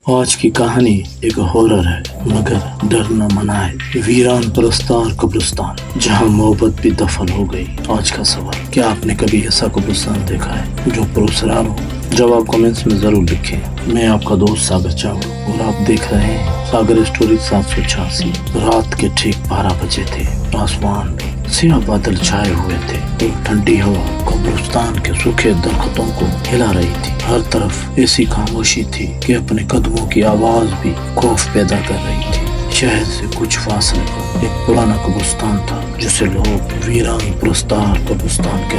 आज की कहानी एक हॉरर है, मगर डर न मनाए। वीरान परस्तार कब्रिस्तान जहां मोहब्बत भी दफन हो गई। आज का सवाल, क्या आपने कभी ऐसा कब्रिस्तान देखा है जो पुरस्कार हो? जवाब कमेंट्स में जरूर लिखें। मैं आपका दोस्त सागर चावला और आप देख रहे हैं सागर स्टोरी 786। रात के ठीक 12 बजे थे। आसमान में सियाह बादल छाए हुए थे और ठंडी हवा कब्रिस्तान के सूखे दरख्तों को हिला रही थी। हर तरफ ऐसी खामोशी थी कि अपने कदमों की आवाज भी खौफ पैदा कर रही थी। शहर से कुछ फासले पर एक पुराना कब्रिस्तान था जिसे लोग वीरान पुरस्तार कब्रिस्तान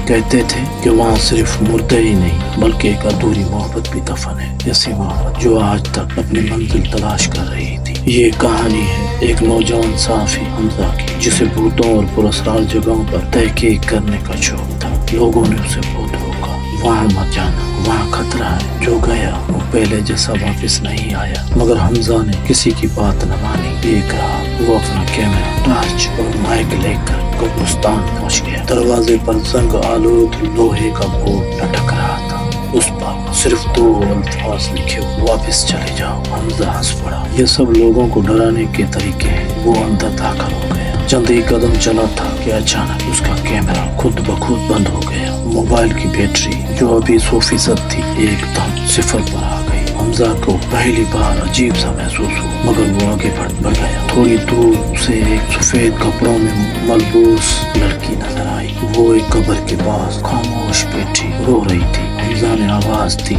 कहते थे कि वहाँ सिर्फ मुर्दे ही नहीं बल्कि एक अधूरी मोहब्बत भी दफन है। ऐसी मोहब्बत जो आज तक अपनी मंजिल तलाश कर रही थी। ये कहानी है एक नौजवान साफी हमजा की, जिसे भूतों और पुरस्कार जगहों पर तहकीक करने का शौक था। लोगों ने उसे बहुत रोका, वहाँ मत जाना, वहाँ खतरा है। जो गया वो पहले जैसा वापस नहीं आया। मगर हमजा ने किसी की बात न मानी। एक रात वो अपना कैमरा, टॉर्च और माइक लेकर कब्रिस्तान पहुंच गया। दरवाजे पर जंग आलूद लोहे का बोर्ड लटक रहा था। उस पर सिर्फ 2 अल्फाज लिखे, वापस चले जाओ। हमजा हंस पड़ा। ये सब लोगों को डराने के तरीके हैं। वो अंदर दाखिल हो गया। चंद ही कदम चला था कि अचानक उसका कैमरा खुद ब खुद बंद हो गया। मोबाइल की बैटरी जो अभी 100% थी एकदम 0 पर आ गई। हमजा को पहली बार अजीब सा महसूस हुआ, मगर वो आगे बढ़ गया। थोड़ी दूर उसे एक सफेद कपड़ों में मलबूस लड़की नजर आई। वो एक कब्र के पास खामोश बैठी रो रही थी। हमजा ने आवाज दी,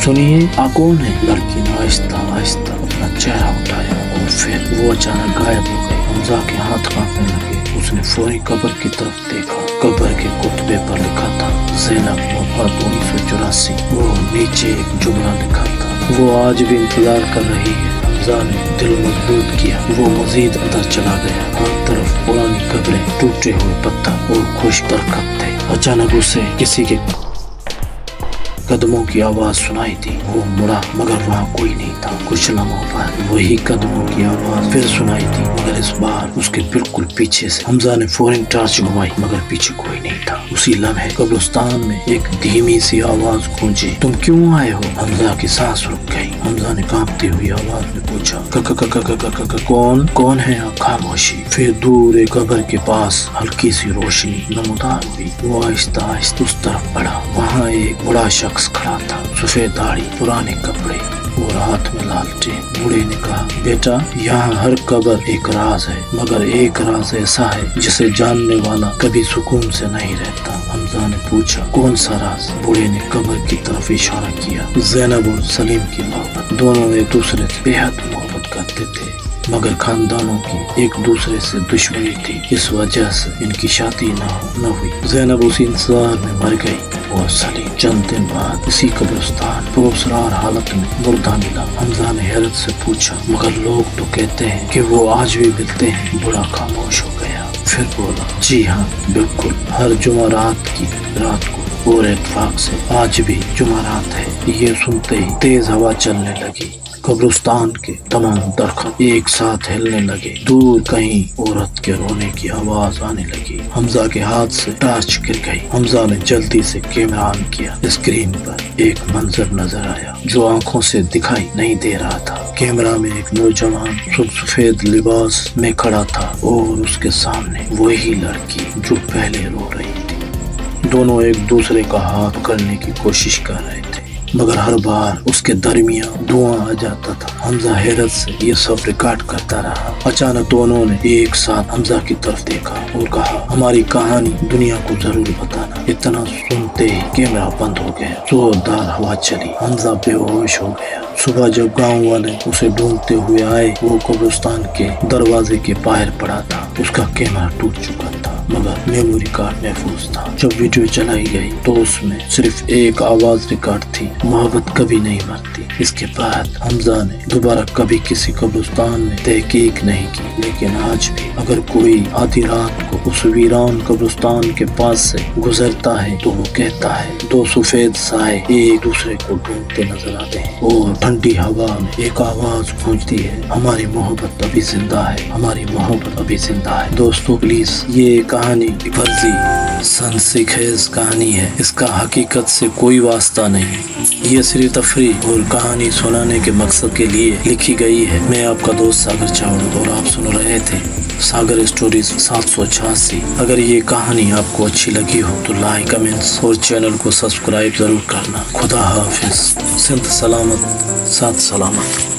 सुनिए, आप कौन है? लड़की ने आहिस्ता आहिस्ता अपना चेहरा उठाया और फिर वो अचानक गायब हो गई। हमजा के हाथ कांपने लगे। उसने फौरी कब्र की तरफ देखा। कब्र के कुतबे पर लिखा था ज़ैनब वफात 1984। वो नीचे एक जुमला लिखा था, वो आज भी इंतजार कर रही है। हमजा ने दिल मजबूत किया। वो मजीद अंदर चला गया। हर तरफ पुरानी कब्रें, टूटे हुए पत्थर और खुश दरख्त थे। अचानक उसे किसी के कदमों की आवाज सुनाई दी। वो मुड़ा, मगर वहाँ कोई नहीं था। कुछ लम्हों बाद वही कदमों की आवाज फिर सुनाई दी, मगर इस बार उसके बिल्कुल पीछे से। हमजा ने फौरन टॉर्च घुमाई, मगर पीछे कोई नहीं था। उसी लम्हे कब्रिस्तान में एक धीमी सी आवाज गूंजी, तुम क्यों आए हो? हमजा की सांस रुक गई। हमजा ने कांपती हुई आवाज में पूछा, कौन है आप? खामोशी। फिर दूर एक कब्र के पास हल्की सी रोशनी नमूदार हुई। वो आहिस्ता आहिस्ता उस तरफ बढ़ा। वहाँ एक बड़ा शख्स खड़ा था, सफेद दाढ़ी, पुराने कपड़े और हाथ में लालटेन। बूढ़े ने कहा, बेटा, यहाँ हर कब्र एक राज है, मगर एक राज ऐसा है जिसे जानने वाला कभी सुकून से नहीं रहता। हमजा ने पूछा, कौन सा राज? बूढ़े ने कब्र की तरफ इशारा किया। ज़ैनब और सलीम की मोहब्बत। दोनों एक दूसरे से बेहद मोहब्बत करते थे, मगर खानदानों की एक दूसरे से दुश्मनी थी। इस वजह से इनकी शादी न हुई। ज़ैनब उसी इंतजार में मर गई और सलीम चंद दिन बाद इसी कब्रिस्तान पुरस्कार हालत में मुर्दा मिला। हमजा ने हैरत से पूछा, मगर लोग तो कहते हैं कि वो आज भी मिलते हैं। बूढ़ा खामोश हो गया, फिर बोला, जी हाँ, बिल्कुल, हर जुमेरात की रात को। और इत्तेफाक से आज भी जुमेरात है। ये सुनते ही तेज हवा चलने लगी। कब्रिस्तान के तमाम दरख्त एक साथ हिलने लगे। दूर कहीं औरत के रोने की आवाज आने लगी। हमजा के हाथ से टॉर्च गिर गई। हमजा ने जल्दी से कैमरा ऑन किया। स्क्रीन पर एक मंजर नजर आया जो आंखों से दिखाई नहीं दे रहा था। कैमरा में एक नौजवान सफेद लिबास में खड़ा था और उसके सामने वही लड़की जो पहले रो रही थी। दोनों एक दूसरे का हाथ पकड़ने की कोशिश कर रहे थे, मगर हर बार उसके दरमियान धुआं आ जाता था। हमजा हैरत से ये सब रिकॉर्ड करता रहा। अचानक दोनों ने एक साथ हमजा की तरफ देखा और कहा, हमारी कहानी दुनिया को जरूर बताना। इतना सुनते ही कैमरा बंद हो गया। जोरदार हवा चली। हमजा बेहोश हो गया। सुबह जब गांव वाले उसे ढूंढते हुए आए, वो कब्रिस्तान के दरवाजे के बाहर पड़ा था। उसका कैमरा टूट चुका था, मगर मेमोरी कार्ड महफूज था। जब वीडियो चलाई गई तो उसमें सिर्फ एक आवाज रिकॉर्ड थी, मोहब्बत कभी नहीं मरती। इसके बाद हमजा ने दोबारा कभी किसी कब्रिस्तान में तहकीक नहीं की, लेकिन आज भी अगर कोई आधी रात को उस वीरान कब्रिस्तान के पास से गुजरता है तो वो कहता है, 2 सफेद साए एक दूसरे को ढूंढते नजर आते हैं और ठंडी हवा में एक आवाज गूंजती है, हमारी मोहब्बत अभी जिंदा है, हमारी मोहब्बत अभी जिंदा है। दोस्तों, प्लीज ये कहानी एक फर्जी सनसनीखेज कहानी है। इसका हकीकत से कोई वास्ता नहीं। ये सिर्फ तफरीह और कहानी सुनाने के मकसद के लिए लिखी गई है। मैं आपका दोस्त सागर चावड़ा और आप सुन रहे थे सागर स्टोरीज 786। अगर ये कहानी आपको अच्छी लगी हो तो लाइक, कमेंट्स और चैनल को सब्सक्राइब जरूर करना। खुदा हाफिज। सिंध सलामत, साथ सलामत।